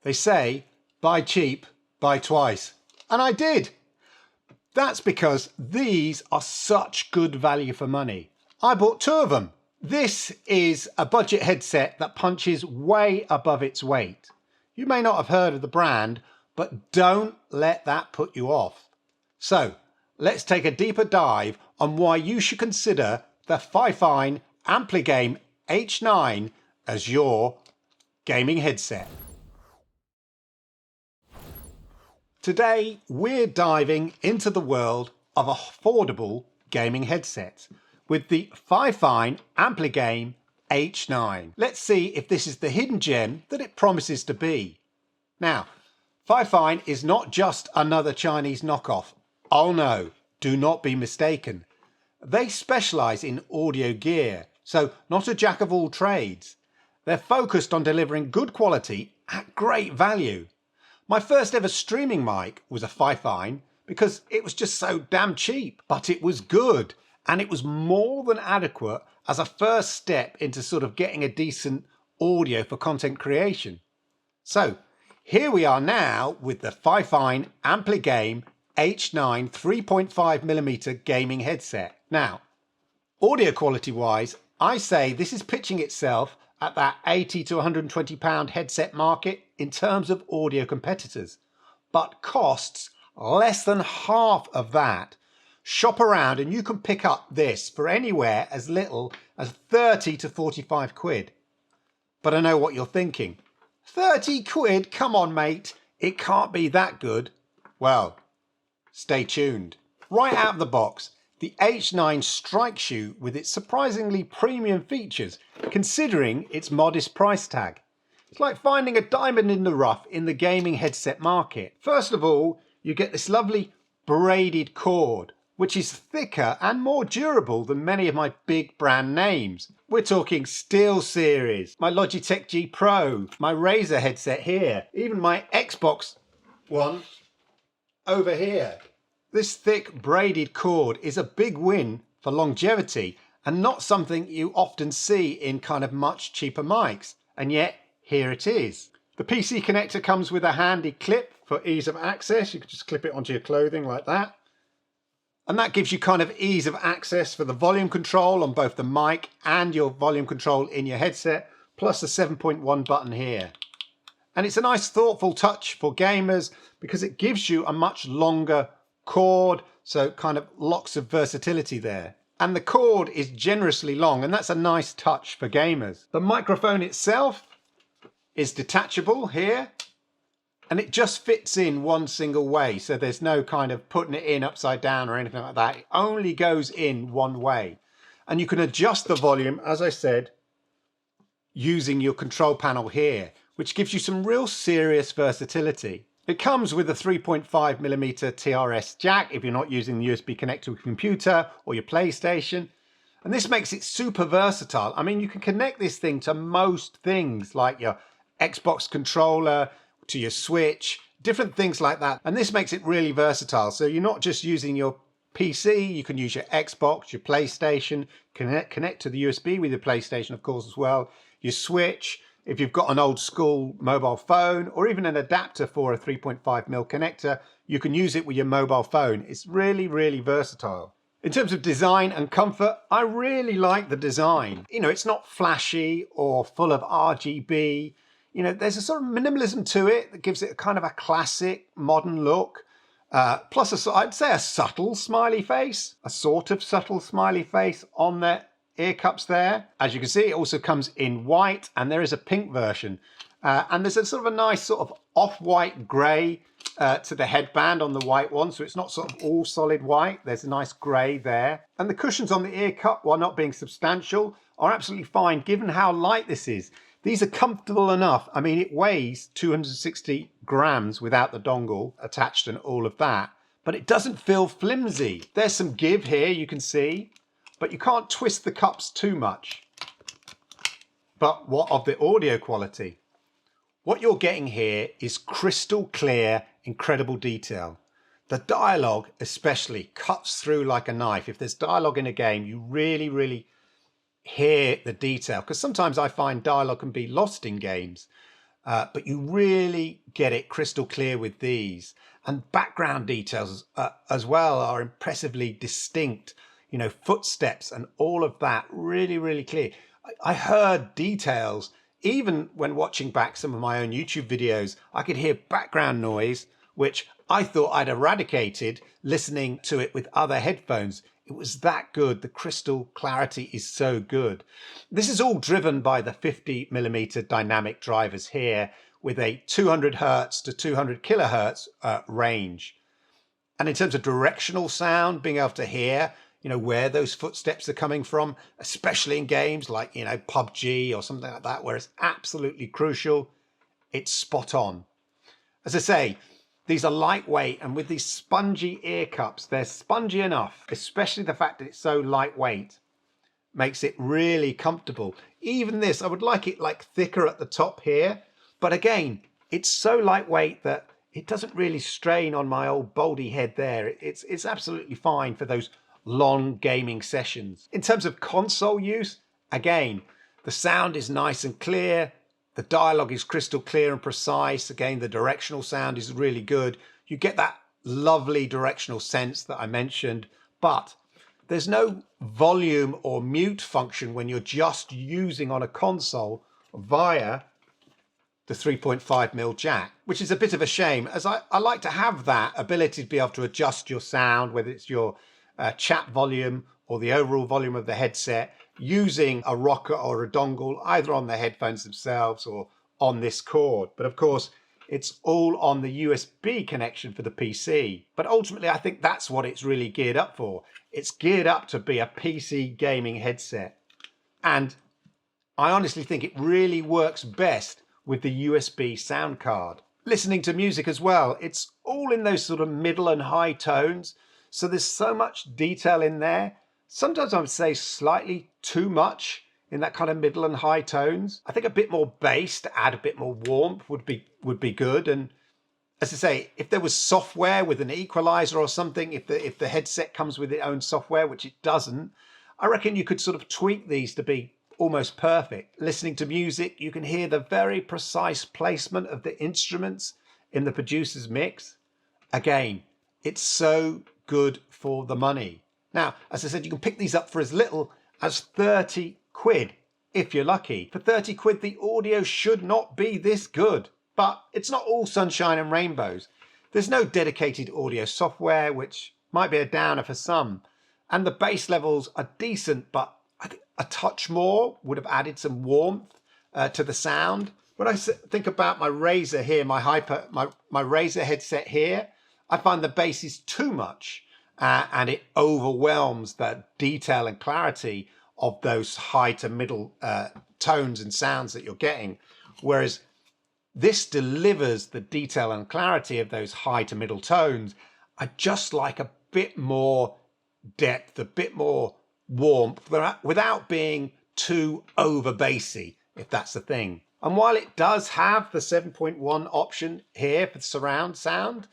They say, buy cheap, buy twice. And I did. That's because these are such good value for money. I bought 2 of them. This is a budget headset that punches way above its weight. You may not have heard of the brand, but don't let that put you off. So let's take a deeper dive on why you should consider the FIFINE AmpliGame H9 as your gaming headset. Today, we're diving into the world of affordable gaming headsets with the FIFINE AmpliGame H9. Let's see if this is the hidden gem that it promises to be. Now, FIFINE is not just another Chinese knockoff. Oh no, do not be mistaken. They specialize in audio gear, so not a jack of all trades. They're focused on delivering good quality at great value. My first ever streaming mic was a FIFINE because it was just so damn cheap, but it was good and it was more than adequate as a first step into sort of getting a decent audio for content creation. So here we are now with the FIFINE AmpliGame H9 3.5mm gaming headset. Now, audio quality wise, I say this is pitching itself at that £80 to £120 headset market in terms of audio competitors, but costs less than half of that. Shop around and you can pick up this for anywhere as little as 30 to 45 quid. But I know what you're thinking. 30 quid? Come on, mate. It can't be that good. Well, stay tuned. Right out of the box, the H9 strikes you with its surprisingly premium features, considering its modest price tag. It's like finding a diamond in the rough in the gaming headset market. First of all, you get this lovely braided cord, which is thicker and more durable than many of my big brand names. We're talking SteelSeries, my Logitech G Pro, my Razer headset here, even my Xbox one over here. This thick braided cord is a big win for longevity and not something you often see in kind of much cheaper mics. And yet, here it is. The PC connector comes with a handy clip for ease of access. You can just clip it onto your clothing like that. And that gives you kind of ease of access for the volume control on both the mic and your volume control in your headset, plus the 7.1 button here. And it's a nice thoughtful touch for gamers because it gives you a much longer cord, so kind of lots of versatility there. And the cord is generously long, and that's a nice touch for gamers. The microphone itself is detachable here, and it just fits in one single way, so there's no kind of putting it in upside down or anything like that. It only goes in one way. And you can adjust the volume, as I said, using your control panel here, which gives you some real serious versatility. It comes with a 3.5mm TRS jack if you're not using the USB connector to a computer or your PlayStation. And this makes it super versatile. I mean, you can connect this thing to most things like your Xbox controller, to your Switch, different things like that. And this makes it really versatile. So you're not just using your PC, you can use your Xbox, your PlayStation, connect to the USB with your PlayStation, of course, as well, your Switch, if you've got an old school mobile phone or even an adapter for a 3.5mm connector, you can use it with your mobile phone. It's really, really versatile. In terms of design and comfort, I really like the design. You know, it's not flashy or full of RGB. You know, there's a sort of minimalism to it that gives it a kind of a classic modern look. Plus, I'd say a subtle smiley face, a sort of subtle smiley face on the ear cups there. As you can see, it also comes in white, and there is a pink version. And there's a sort of a nice sort of off-white grey to the headband on the white one, so it's not sort of all solid white. There's a nice grey there. And the cushions on the ear cup, while not being substantial, are absolutely fine given how light this is. These are comfortable enough. I mean, it weighs 260 grams without the dongle attached and all of that, but it doesn't feel flimsy. There's some give here, you can see, but you can't twist the cups too much. But what of the audio quality? What you're getting here is crystal clear, incredible detail. The dialogue especially cuts through like a knife. If there's dialogue in a game, you really, hear the detail, because sometimes I find dialogue can be lost in games. but you really get it crystal clear with these. And background details as well are impressively distinct. You know, footsteps and all of that really, really clear. I heard details, even when watching back some of my own YouTube videos, I could hear background noise, which I thought I'd eradicated listening to it with other headphones. It was that good. The crystal clarity is so good. This is all driven by the 50mm dynamic drivers here with a 200 hertz to 200 kilohertz range. And in terms of directional sound, being able to hear, you know, where those footsteps are coming from, especially in games like, you know, PUBG or something like that, where it's absolutely crucial, it's spot on. As I say, these are lightweight, and with these spongy ear cups, they're spongy enough, especially the fact that it's so lightweight makes it really comfortable. Even this, I would like it like thicker at the top here, but again, it's so lightweight that it doesn't really strain on my old baldy head there. It's absolutely fine for those long gaming sessions. In terms of console use, again, the sound is nice and clear. The dialogue is crystal clear and precise. Again, the directional sound is really good. You get that lovely directional sense that I mentioned, but there's no volume or mute function when you're just using on a console via the 3.5mm jack, which is a bit of a shame, as I like to have that ability to be able to adjust your sound, whether it's your chat volume or the overall volume of the headset, using a rocker or a dongle, either on the headphones themselves or on this cord. But of course, it's all on the USB connection for the PC. But ultimately, I think that's what it's really geared up for. It's geared up to be a PC gaming headset. And I honestly think it really works best with the USB sound card. Listening to music as well, it's all in those sort of middle and high tones. So there's so much detail in there. Sometimes I would say slightly too much in that kind of middle and high tones. I think a bit more bass to add a bit more warmth would be good. And as I say, if there was software with an equalizer or something, if the headset comes with its own software, which it doesn't, I reckon you could sort of tweak these to be almost perfect. Listening to music, you can hear the very precise placement of the instruments in the producer's mix. Again, it's so good for the money. Now, as I said, you can pick these up for as little as 30 quid, if you're lucky. For 30 quid, the audio should not be this good, but it's not all sunshine and rainbows. There's no dedicated audio software, which might be a downer for some. And the bass levels are decent, but I think a touch more would have added some warmth to the sound. When I think about my Razer here, my Razer headset here, I find the bass is too much and it overwhelms the detail and clarity of those high to middle tones and sounds that you're getting. Whereas this delivers the detail and clarity of those high to middle tones. I just like a bit more depth, a bit more warmth without being too over bassy, if that's the thing. And while it does have the 7.1 option here for surround sound,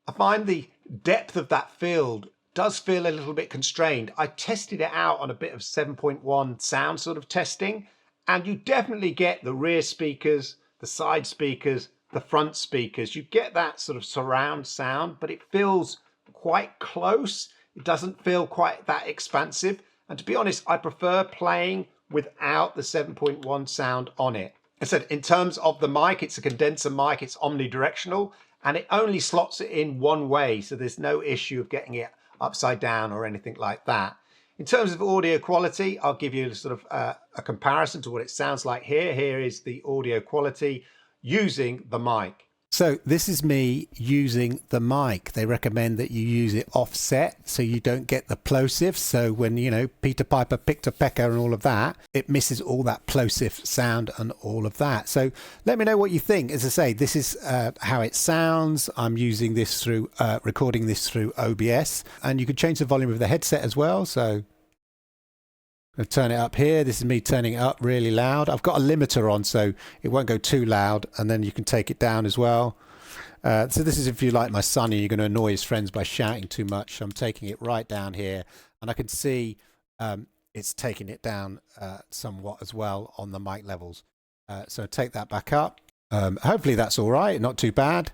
I find the depth of that field does feel a little bit constrained. I tested it out on a bit of 7.1 sound sort of testing, and you definitely get the rear speakers, the side speakers, the front speakers. You get that sort of surround sound, but it feels quite close. It doesn't feel quite that expansive. And to be honest, I prefer playing without the 7.1 sound on it. I said, in terms of the mic, it's a condenser mic, it's omnidirectional, and it only slots it in one way. So there's no issue of getting it upside down or anything like that. In terms of audio quality, I'll give you sort of a comparison to what it sounds like here. Here is the audio quality using the mic. So this is me using the mic. They recommend that you use it offset so you don't get the plosive. So when, you know, Peter Piper picked a pecker and all of that, it misses all that plosive sound and all of that. So let me know what you think. As I say, this is how it sounds. I'm using this through, recording this through OBS, and you can change the volume of the headset as well. So I'll turn it up here. This is me turning it up really loud. I've got a limiter on so it won't go too loud, and then you can take it down as well. So this is if you like my son and you're going to annoy his friends by shouting too much. I'm taking it right down here, and I can see it's taking it down somewhat as well on the mic levels. So take that back up. Hopefully that's all right, not too bad.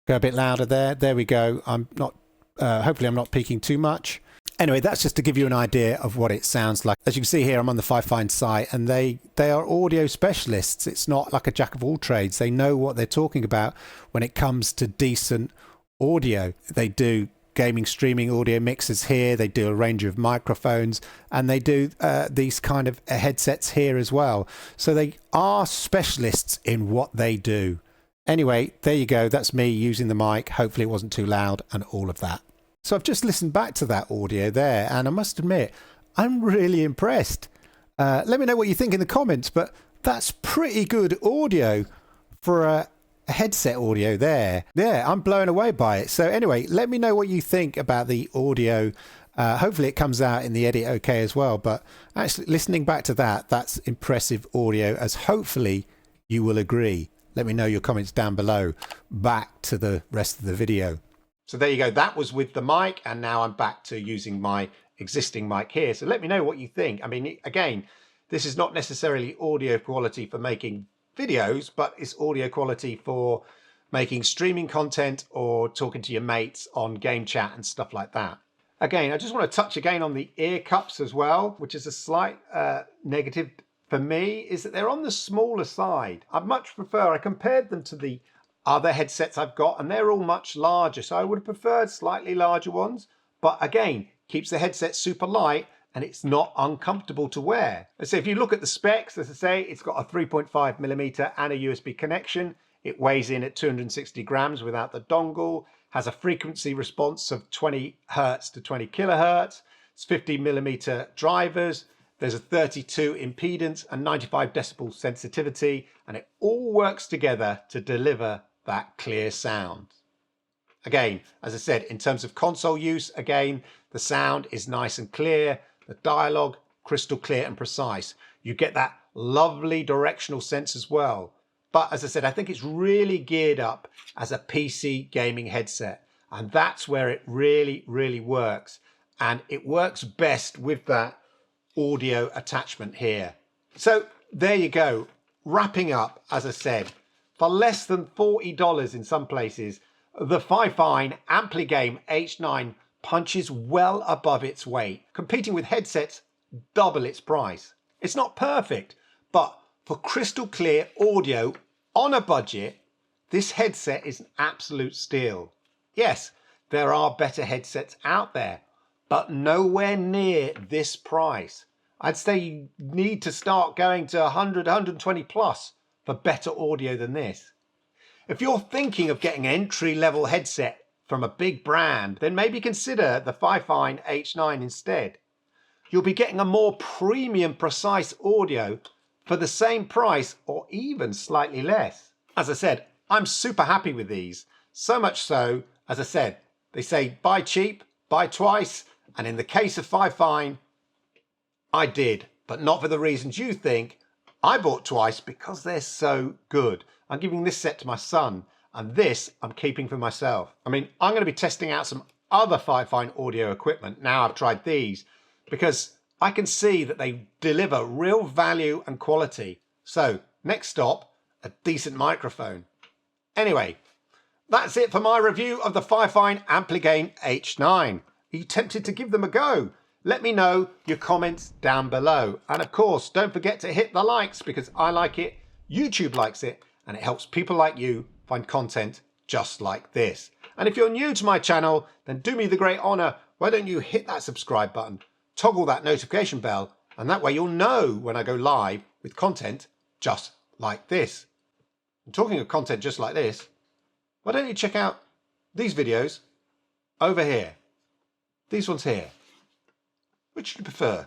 Go a bit louder there. There we go. I'm not. Hopefully I'm not peaking too much. Anyway, that's just to give you an idea of what it sounds like. As you can see here, I'm on the FIFINE site, and they are audio specialists. It's not like a jack of all trades. They know what they're talking about when it comes to decent audio. They do gaming streaming audio mixes here. They do a range of microphones, and they do these kind of headsets here as well. So they are specialists in what they do. Anyway, there you go. That's me using the mic. Hopefully it wasn't too loud and all of that. So I've just listened back to that audio there, and I must admit, I'm really impressed. Let me know what you think in the comments, but that's pretty good audio for a headset audio there. Yeah, I'm blown away by it. So anyway, let me know what you think about the audio. Hopefully it comes out in the edit okay as well, but actually listening back to that, that's impressive audio, as hopefully you will agree. Let me know your comments down below. Back to the rest of the video. So there you go. That was with the mic, and now I'm back to using my existing mic here. So let me know what you think. I mean, again, this is not necessarily audio quality for making videos, but it's audio quality for making streaming content or talking to your mates on game chat and stuff like that. Again, I just want to touch again on the ear cups as well, which is a slight negative for me, is that they're on the smaller side. I compared them to the other headsets I've got, and they're all much larger. So I would have preferred slightly larger ones, but again, keeps the headset super light and it's not uncomfortable to wear. So if you look at the specs, as I say, it's got a 3.5mm and a USB connection. It weighs in at 260 grams without the dongle, has a frequency response of 20 Hertz to 20 kilohertz. It's 50mm drivers. There's a 32 impedance and 95 decibel sensitivity, and it all works together to deliver that clear sound. Again, as I said, in terms of console use, again, the sound is nice and clear, the dialogue crystal clear and precise. You get that lovely directional sense as well. But as I said, I think it's really geared up as a PC gaming headset, and that's where it really, really works. And it works best with that audio attachment here. So there you go. Wrapping up, as I said, for less than $40 in some places, the FIFINE AmpliGame H9 punches well above its weight, competing with headsets double its price. It's not perfect, but for crystal clear audio on a budget, this headset is an absolute steal. Yes, there are better headsets out there, but nowhere near this price. I'd say you need to start going to 100, 120 plus for better audio than this. If you're thinking of getting an entry-level headset from a big brand, then maybe consider the FIFINE H9 instead. You'll be getting a more premium, precise audio for the same price or even slightly less. As I said, I'm super happy with these. So much so, as I said, they say buy cheap, buy twice, and in the case of FIFINE, I did, but not for the reasons you think. I bought twice because they're so good. I'm giving this set to my son, and this I'm keeping for myself. I mean, I'm going to be testing out some other FIFINE audio equipment now I've tried these, because I can see that they deliver real value and quality. So, next stop, a decent microphone. Anyway, that's it for my review of the FIFINE AmpliGame H9. Are you tempted to give them a go? Let me know your comments down below. And of course, don't forget to hit the likes, because I like it, YouTube likes it, and it helps people like you find content just like this. And if you're new to my channel, then do me the great honor. Why don't you hit that subscribe button, toggle that notification bell, and that way you'll know when I go live with content just like this. And talking of content just like this, why don't you check out these videos over here? These ones here. Which do you prefer?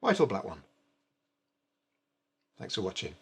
White or black one? Thanks for watching.